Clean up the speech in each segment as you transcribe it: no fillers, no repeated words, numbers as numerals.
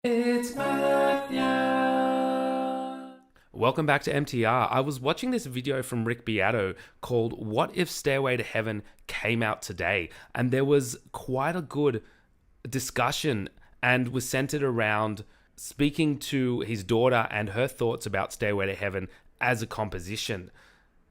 It's Matthew. Welcome back to MTR. I was watching this video from Rick Beato called What If Stairway to Heaven Came Out Today? And there was quite a good discussion and was centered around speaking to his daughter and her thoughts about Stairway to Heaven as a composition.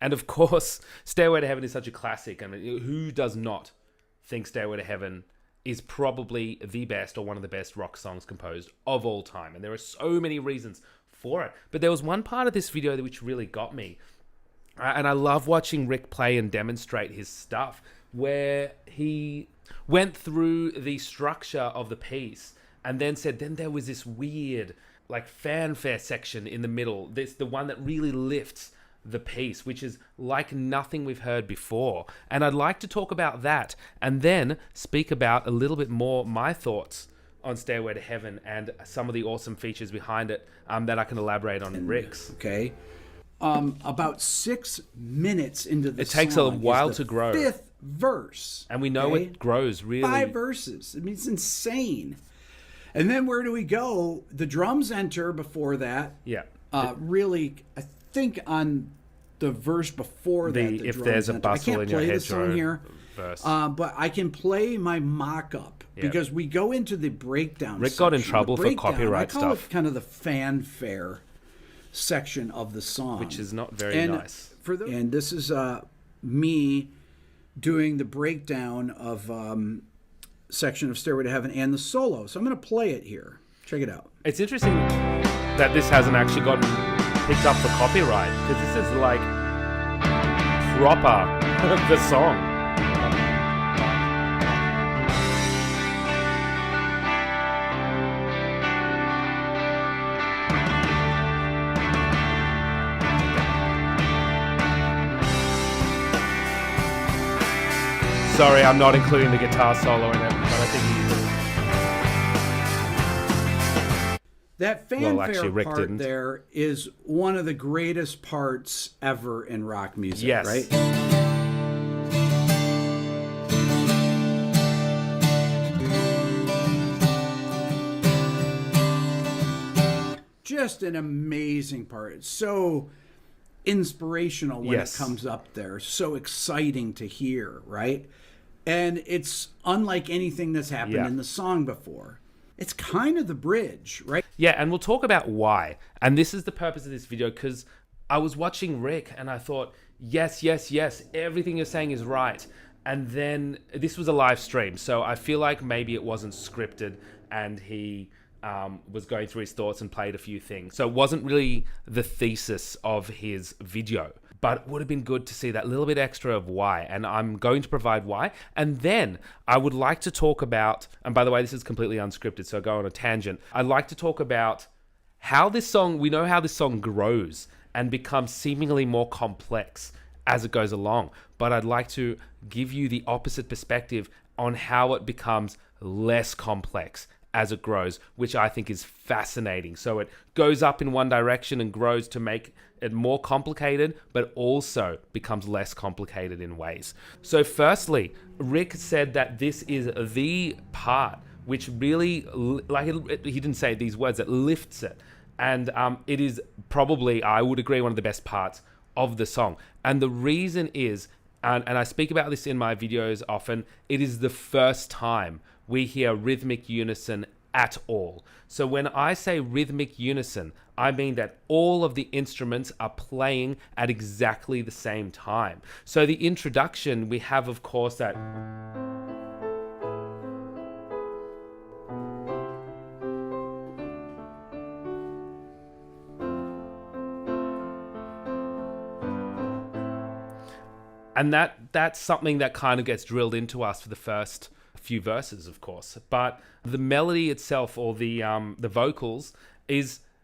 And of course, Stairway to Heaven is such a classic. I mean, who does not think Stairway to Heaven is probably the best or one of the best rock songs composed of all time? And there are so many reasons for it. But there was one part of this video which really got me. And I love watching Rick play and demonstrate his stuff, where he went through the structure of the piece and then said, then there was this weird like fanfare section in the middle. This the one that really lifts the piece, which is like nothing we've heard before. And I'd like to talk about that and then speak about a little bit more my thoughts on Stairway to Heaven and some of the awesome features behind it that I can elaborate on in Rick's. Okay. About 6 minutes into the song. It takes a while to grow. Fifth verse. And we know it grows really. 5 verses. I mean, it's insane. And then where do we go? The drums enter before that. Yeah. Really, I think on the verse before that, the if drums there's a enter. bustle in your I can't play head, the song here, verse. but I can play my mock-up because we go into the breakdown. Rick got in section. trouble for copyright I call stuff. it kind of the fanfare section of the song, Which is not very nice. And this is me doing the breakdown of section of Stairway to Heaven and the solo. So I'm going to play it here. Check it out. It's interesting that this hasn't actually gotten picked up for copyright, because this is like proper the song. Sorry, I'm not including the guitar solo in it, but I think he did. That fanfare actually, Rick part didn't. there is one of the greatest parts ever in rock music, Yes. right? Just an amazing part. It's so inspirational when it comes up there. So exciting to hear, right? And it's unlike anything that's happened in the song before. It's kind of the bridge, right? Yeah, and we'll talk about why. And this is the purpose of this video, because I was watching Rick and I thought, yes, everything you're saying is right. And then this was a live stream, so I feel like maybe it wasn't scripted and he was going through his thoughts and played a few things. So it wasn't really the thesis of his video. But it would have been good to see that little bit extra of why. And I'm going to provide why. And then I would like to talk about, and by the way, this is completely unscripted, so I'll go on a tangent. I'd like to talk about how this song, we know how this song grows and becomes seemingly more complex as it goes along. But I'd like to give you the opposite perspective on how it becomes less complex as it grows, which I think is fascinating. So it goes up in one direction and grows to make it more complicated, but also becomes less complicated in ways. So firstly, Rick said that this is the part which really, like he didn't say these words, that lifts it. And it is probably, I would agree, one of the best parts of the song. And the reason is, and I speak about this in my videos often, it is the first time we hear rhythmic unison at all. So when I say rhythmic unison, I mean that all of the instruments are playing at exactly the same time. So the introduction, we have, of course, that... And that's something that kind of gets drilled into us for the first few verses, of course. But the melody itself, or the vocals,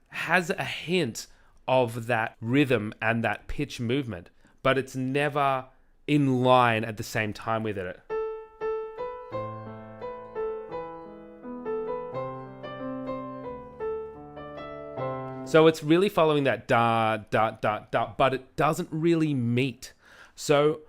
has a hint of that rhythm and that pitch movement, but it's never in line at the same time with it. So it's really following that da, da, da, da, but it doesn't really meet. So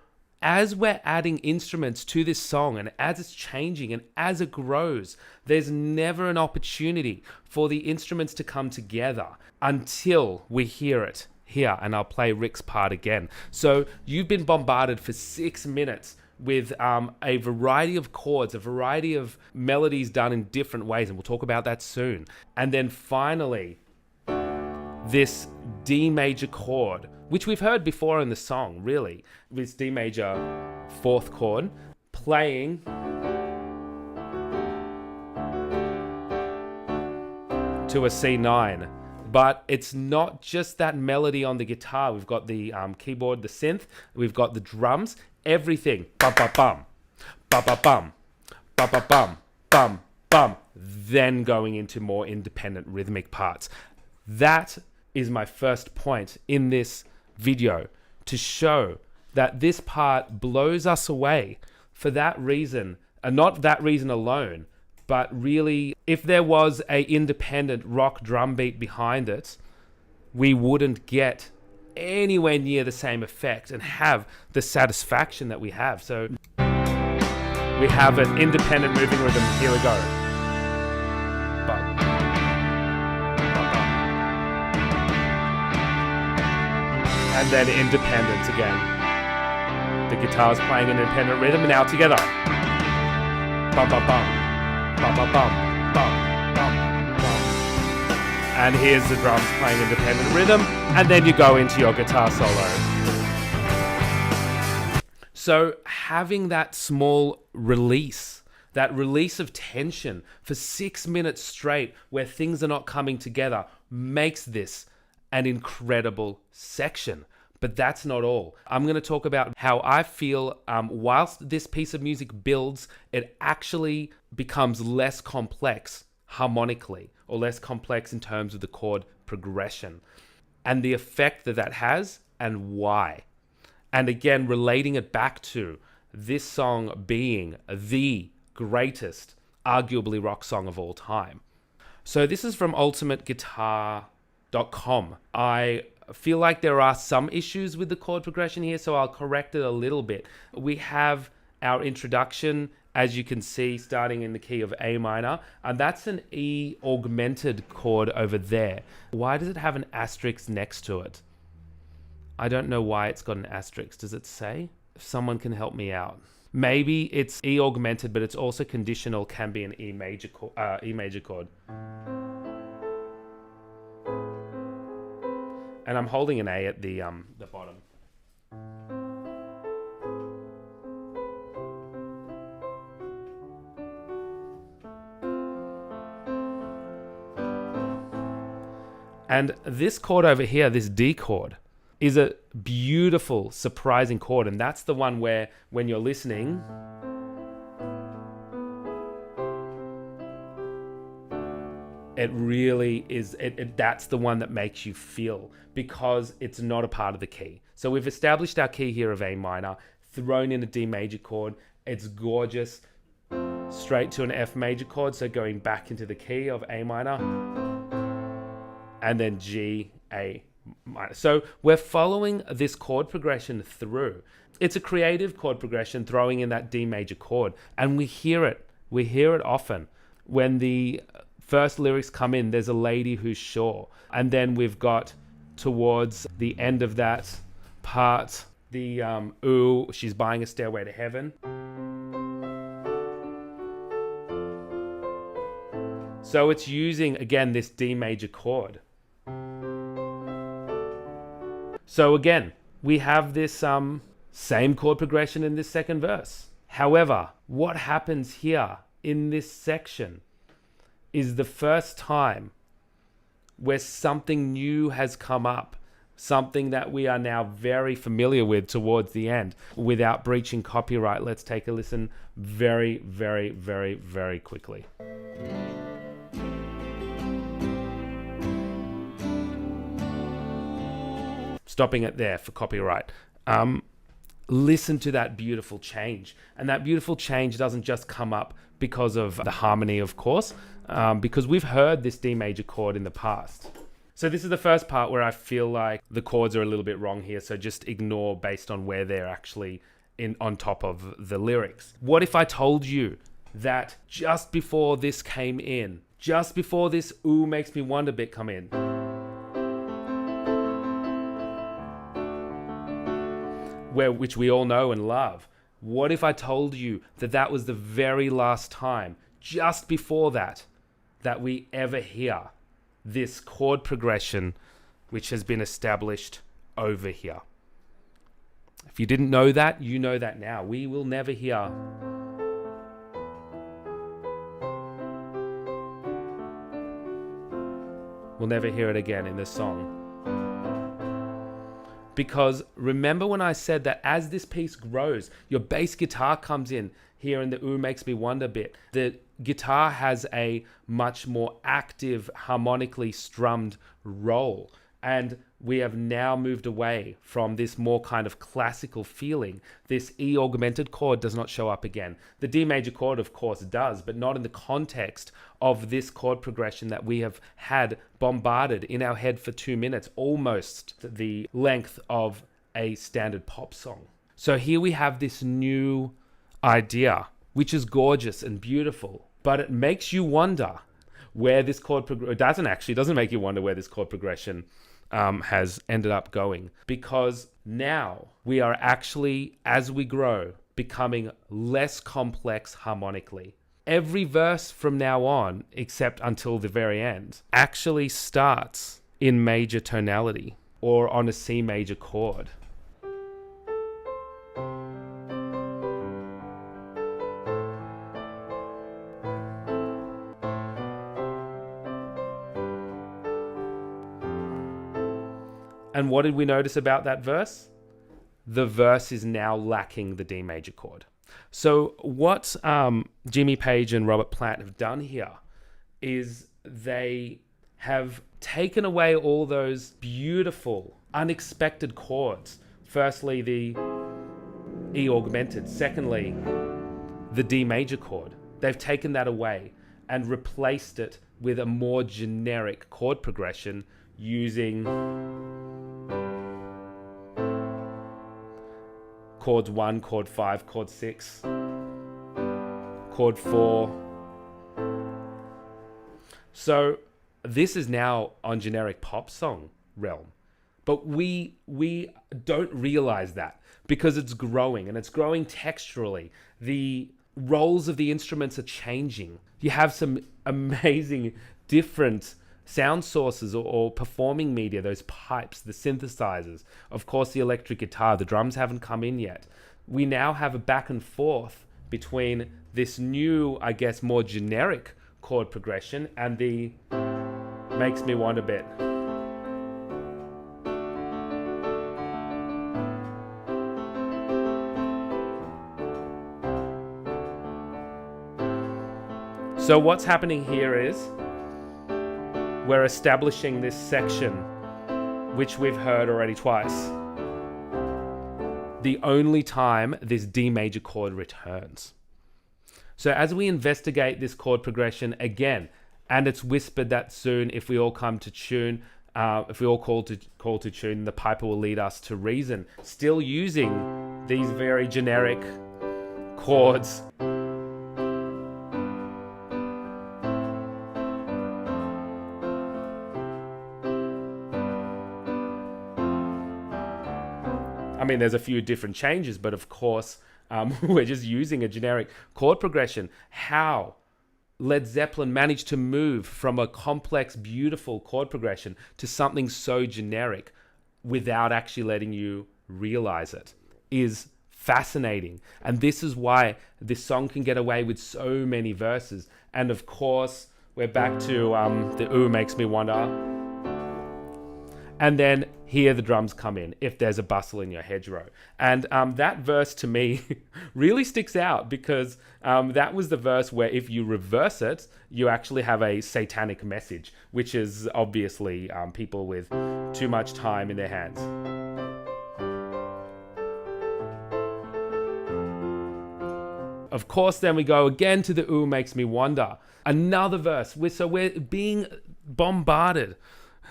as we're adding instruments to this song and as it's changing and as it grows, there's never an opportunity for the instruments to come together until we hear it here. And I'll play Rick's part again. So you've been bombarded for 6 minutes with a variety of chords, a variety of melodies done in different ways, and we'll talk about that soon. And then finally, this D major chord, which we've heard before in the song, really. This D major 4th chord playing to a C9. But it's not just that melody on the guitar. We've got the keyboard, the synth, we've got the drums, everything. Bum, bum, bum, bum, bum, bum, bum, bum, bum, bum, bum. Then going into more independent rhythmic parts. That is my first point in this video, to show that this part blows us away for that reason, and not that reason alone, but really, if there was a independent rock drum beat behind it, we wouldn't get anywhere near the same effect and have the satisfaction that we have. So we have an independent moving rhythm. Here we go. Bum. And then independent again. The guitar's playing an independent rhythm, and now together. Bum, bum, bum. Bum, bum, bum, bum, bum, bum. And here's the drums playing independent rhythm, and then you go into your guitar solo. So having that small release, that release of tension for 6 minutes straight where things are not coming together, makes this an incredible section. But that's not all. I'm going to talk about how I feel whilst this piece of music builds, it actually becomes less complex harmonically, or less complex in terms of the chord progression, and the effect that that has and why. And again, relating it back to this song being the greatest, arguably, rock song of all time. So this is from ultimateguitar.com. I feel like there are some issues with the chord progression here, so I'll correct it a little bit. We have our introduction, as you can see, starting in the key of A minor, and that's an E augmented chord over there. Why does it have an asterisk next to it? I don't know why it's got an asterisk. Does it say? If someone can help me out. Maybe it's E augmented, but it's also conditional, can be an E major chord. And I'm holding an A at the bottom. And this chord over here, this D chord, is a beautiful, surprising chord. And that's the one where, when you're listening, it really is, that's the one that makes you feel, because it's not a part of the key. So we've established our key here of A minor, thrown in a D major chord. It's gorgeous. Straight to an F major chord, so going back into the key of A minor, and then G, A minor. So we're following this chord progression through. It's a creative chord progression, throwing in that D major chord, and we hear it. We hear it often. When the first lyrics come in, there's a lady who's sure. And then we've got, towards the end of that part, the ooh, she's buying a stairway to heaven. So it's using, again, this D major chord. So again, we have this same chord progression in this second verse. However, what happens here in this section is the first time where something new has come up, something that we are now very familiar with towards the end. Without breaching copyright, let's take a listen very, very, very, very quickly. Stopping it there for copyright. Listen to that beautiful change. And that beautiful change doesn't just come up because of the harmony, of course, because we've heard this D major chord in the past. So this is the first part where I feel like the chords are a little bit wrong here, so just ignore based on where they're actually on top of the lyrics. What if I told you that just before this came in, just before this "Ooh Makes Me Wonder" bit come in, which we all know and love, what if I told you that that was the very last time, just before that we ever hear this chord progression which has been established over here? If you didn't know that, you know that now. We will never hear it again in this song. Because remember when I said that as this piece grows, your bass guitar comes in here in the "Ooh Makes Me Wonder" bit. The guitar has a much more active, harmonically strummed role. And we have now moved away from this more kind of classical feeling. This E augmented chord does not show up again. The D major chord, of course, does, but not in the context of this chord progression that we have had bombarded in our head for 2 minutes, almost the length of a standard pop song. So here we have this new idea, which is gorgeous and beautiful, but it makes you wonder where this chord progression, doesn't make you wonder where this chord progression has ended up going, because now we are actually, as we grow, becoming less complex harmonically. Every verse from now on, except until the very end, actually starts in major tonality or on a C major chord. And what did we notice about that verse? The verse is now lacking the D major chord. So what Jimmy Page and Robert Plant have done here is they have taken away all those beautiful, unexpected chords. Firstly, the E augmented. Secondly, the D major chord. They've taken that away and replaced it with a more generic chord progression using chords 1, chord 5, chord 6, chord 4. So this is now on generic pop song realm. But we don't realize that because it's growing, and it's growing texturally. The roles of the instruments are changing. You have some amazing different sound sources or performing media, those pipes, the synthesizers, of course the electric guitar. The drums haven't come in yet. We now have a back and forth between this new, I guess, more generic chord progression and the Makes Me Want a Bit. So what's happening here is we're establishing this section, which we've heard already twice. The only time this D major chord returns. So as we investigate this chord progression again, and it's whispered that soon, if we all come to tune, if we all call to tune, the piper will lead us to reason, still using these very generic chords. I mean, there's a few different changes, but of course, we're just using a generic chord progression. How Led Zeppelin managed to move from a complex, beautiful chord progression to something so generic without actually letting you realize it is fascinating. And this is why this song can get away with so many verses. And of course, we're back to the Ooh Makes Me Wonder. And then here the drums come in, if there's a bustle in your hedgerow. And that verse to me really sticks out because that was the verse where if you reverse it, you actually have a satanic message, which is obviously people with too much time in their hands. Of course, then we go again to the Ooh Makes Me Wonder. Another verse. So we're being bombarded.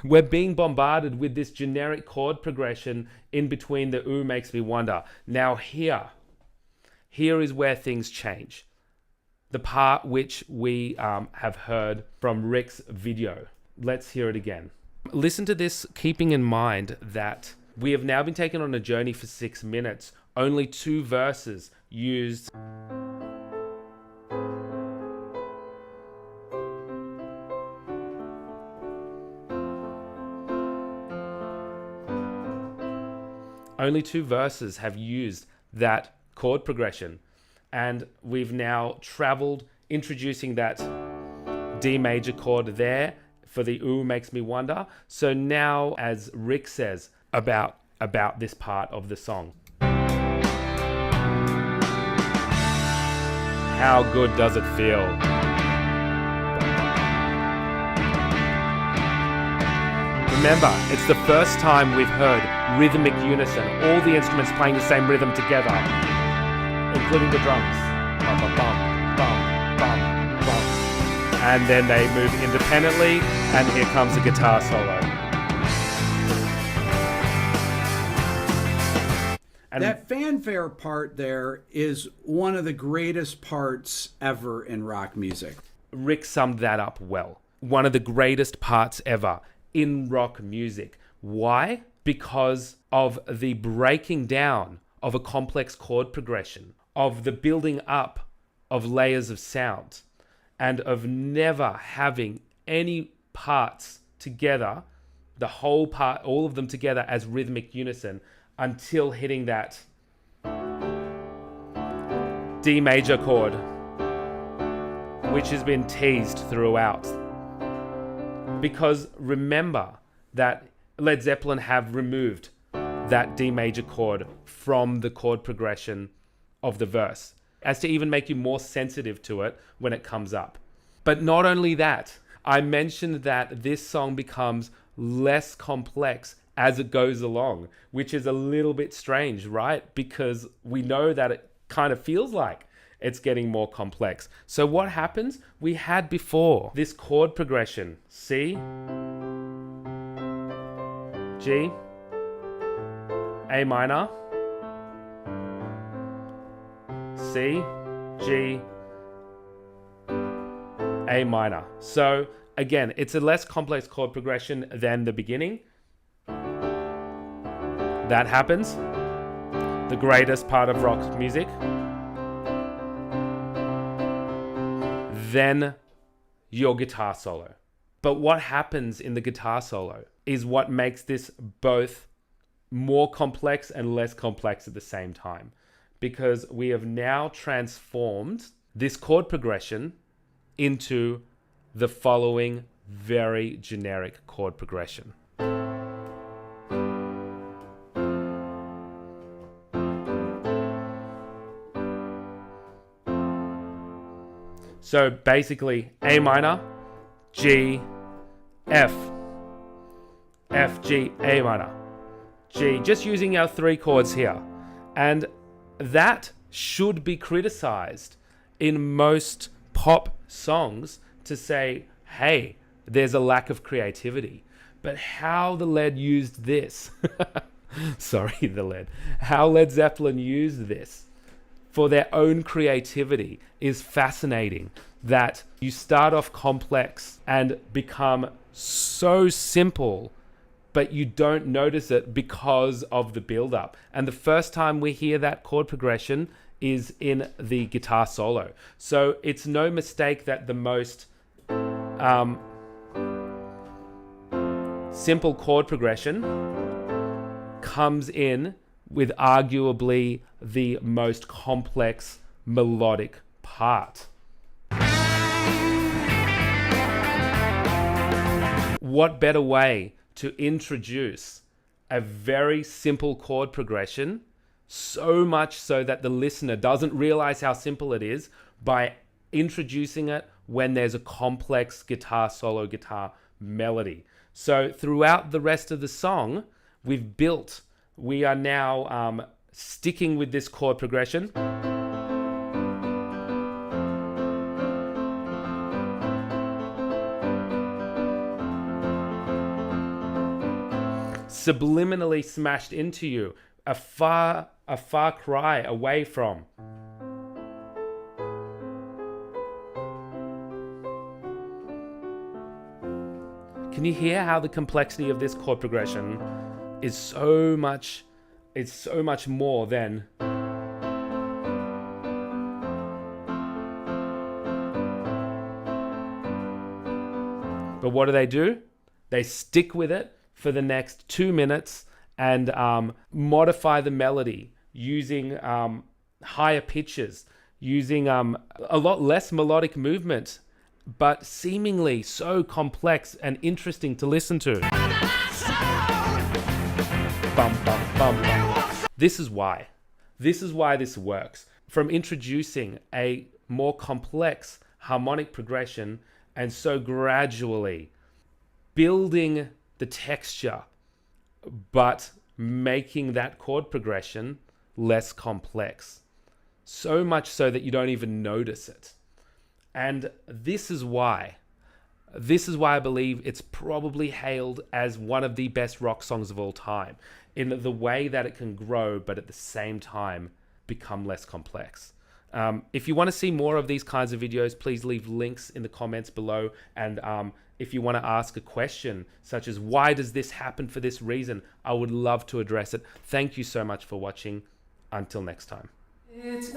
We're being bombarded with this generic chord progression in between the Ooh Makes Me Wonder. Now here, here is where things change. The part which we have heard from Rick's video. Let's hear it again. Listen to this, keeping in mind that we have now been taken on a journey for 6 minutes. Only 2 verses used. Only 2 verses have used that chord progression. And we've now traveled, introducing that D major chord there for the Ooh Makes Me Wonder. So now, as Rick says about this part of the song. How good does it feel? Remember, it's the first time we've heard rhythmic unison, all the instruments playing the same rhythm together, including the drums. Bum, bum, bum, bum, bum, bum. And then they move independently, and here comes a guitar solo. And that fanfare part there is one of the greatest parts ever in rock music. Rick summed that up well. One of the greatest parts ever in rock music. Why? Because of the breaking down of a complex chord progression, of the building up of layers of sound, and of never having any parts together, the whole part, all of them together as rhythmic unison, until hitting that D major chord, which has been teased throughout. Because remember that Led Zeppelin have removed that D major chord from the chord progression of the verse, as to even make you more sensitive to it when it comes up. But not only that, I mentioned that this song becomes less complex as it goes along, which is a little bit strange, right? Because we know that it kind of feels like it's getting more complex. So what happens? We had before this chord progression, C, G, A minor, C, G, A minor. So again, it's a less complex chord progression than the beginning. That happens. The greatest part of rock music. Then your guitar solo. But what happens in the guitar solo is what makes this both more complex and less complex at the same time. Because we have now transformed this chord progression into the following very generic chord progression. So basically, A minor, G, F, F, G, A minor, G, just using our 3 chords here. And that should be criticized in most pop songs to say, hey, there's a lack of creativity. But how the Led used this, how Led Zeppelin used this for their own creativity is fascinating. That you start off complex and become so simple, but you don't notice it because of the build-up. And the first time we hear that chord progression is in the guitar solo. So it's no mistake that the most simple chord progression comes in with arguably the most complex melodic part. What better way to introduce a very simple chord progression, so much so that the listener doesn't realize how simple it is, by introducing it when there's a complex guitar solo, guitar melody. So throughout the rest of the song, we are now sticking with this chord progression. Subliminally smashed into you, a far cry away from Can you hear how the complexity of this chord progression is so much, it's so much more than... But what do? They stick with it for the next 2 minutes and modify the melody using higher pitches, using a lot less melodic movement, but seemingly so complex and interesting to listen to. Bum, bum, bum, bum. This is why this works. From introducing a more complex harmonic progression and so gradually building the texture, but making that chord progression less complex. So much so that you don't even notice it. And this is why I believe it's probably hailed as one of the best rock songs of all time, in the way that it can grow, but at the same time become less complex. If you want to see more of these kinds of videos, please leave links in the comments below. And if you want to ask a question, such as why does this happen for this reason, I would love to address it. Thank you so much for watching. Until next time. It's